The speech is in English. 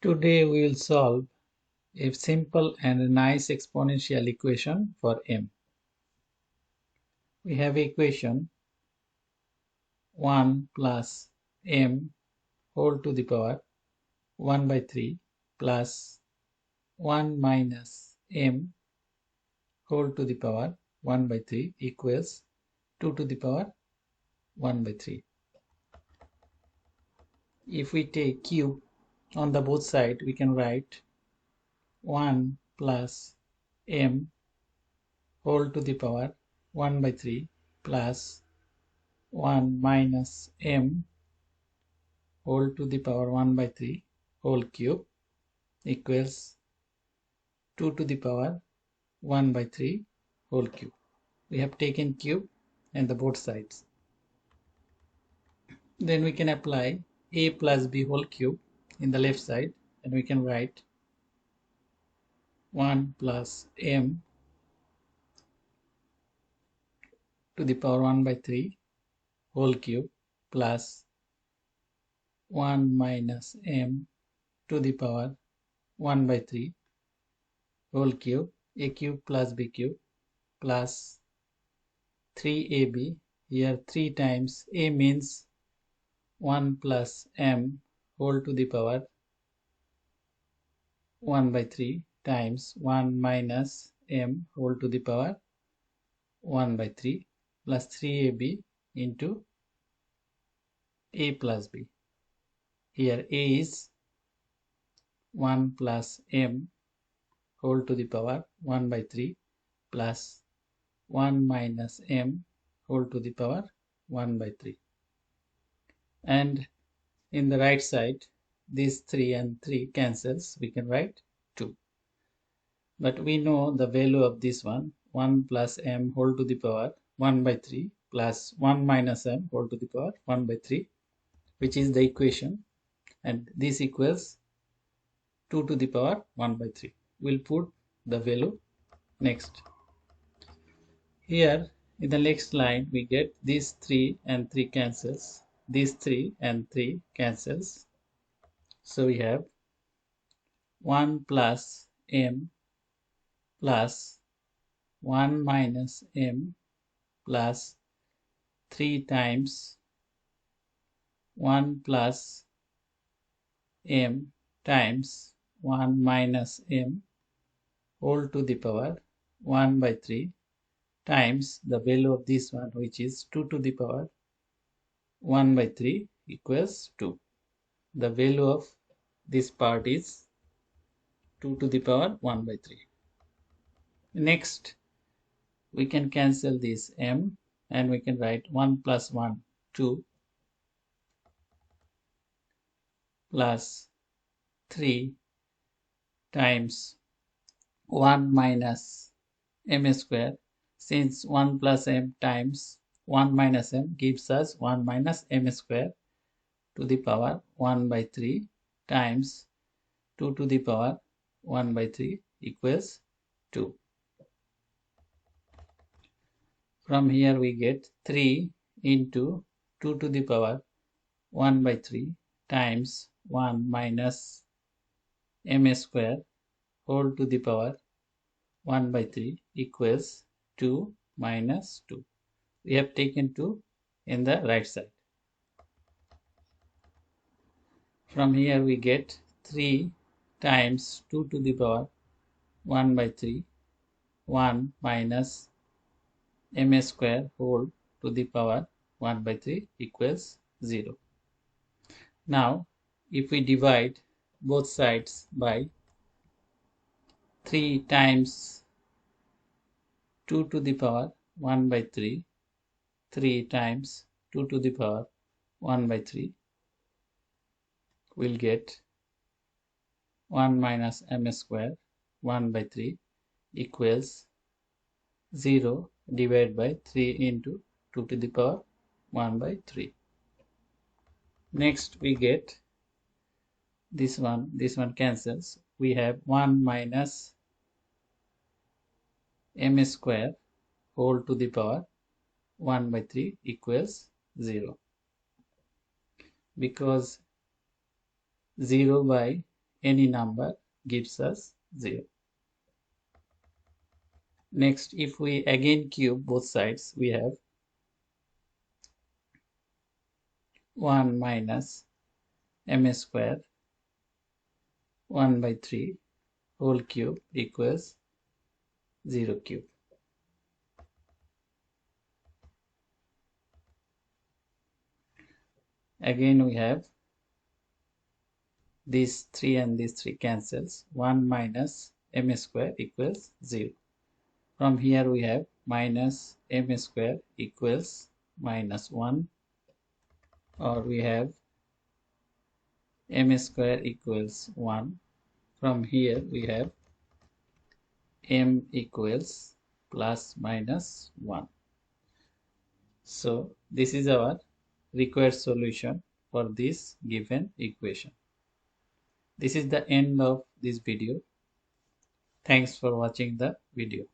Today we will solve a simple and nice exponential equation for m. We have equation 1 plus m whole to the power 1 by 3 plus 1 minus m whole to the power 1 by 3 equals 2 to the power 1 by 3. If we take cube on the both side, we can write 1 plus m whole to the power 1 by 3 plus 1 minus m whole to the power 1 by 3 whole cube equals 2 to the power 1 by 3 whole cube. We have taken cube and the both sides. Then we can apply a plus b whole cube in the left side, and we can write 1 plus m to the power 1 by 3 whole cube plus 1 minus m to the power 1 by 3 whole cube, a cube plus b cube plus 3ab. Here 3 times a means 1 plus m whole to the power 1 by 3 times 1 minus m whole to the power 1 by 3 plus 3ab into a plus b. Here a is 1 plus m whole to the power 1 by 3 plus 1 minus m whole to the power 1 by 3. And in the right side, these 3 and 3 cancels, we can write 2. But we know the value of this one, 1 plus m whole to the power 1 by 3 plus 1 minus m whole to the power 1 by 3, which is the equation, and this equals 2 to the power 1 by 3. We'll put the value next. Here in the next line we get these 3 and 3 cancels, these 3 and 3 cancels, so we have 1 plus m plus 1 minus m plus 3 times 1 plus m times 1 minus m whole to the power 1 by 3 times the value of this one, which is 2 to the power 1 by 3 equals 2. The value of this part is 2 to the power 1 by 3. Next, we can cancel this m and we can write 1 plus 1, 2 plus 3 times 1 minus m square. Since 1 plus m times 1 minus m gives us 1 minus m square to the power 1 by 3 times 2 to the power 1 by 3 equals 2. From here we get 3 into 2 to the power 1 by 3 times 1 minus m square whole to the power 1 by 3 equals 2 minus 2. We have taken 2 in the right side. From here we get 3 times 2 to the power 1 by 3, 1 minus m square whole to the power 1 by 3 equals 0. Now if we divide both sides by 3 times 2 to the power 1 by 3, 3 times 2 to the power 1 by 3, we'll get 1 minus m square 1 by 3 equals 0 divided by 3 into 2 to the power 1 by 3. Next we get this one cancels. We have 1 minus m square whole to the power 1 by 3 equals 0. Because 0 by any number gives us 0. Next, if we again cube both sides, we have 1 minus m square 1 by 3 whole cube equals 0 cube. Again we have these 3 and these 3 cancels. 1 minus m square equals 0. From here we have minus m square equals minus 1, or we have m square equals 1. From here we have m equals plus minus 1. So this is our required solution for this given equation. This is the end of this video. Thanks for watching the video.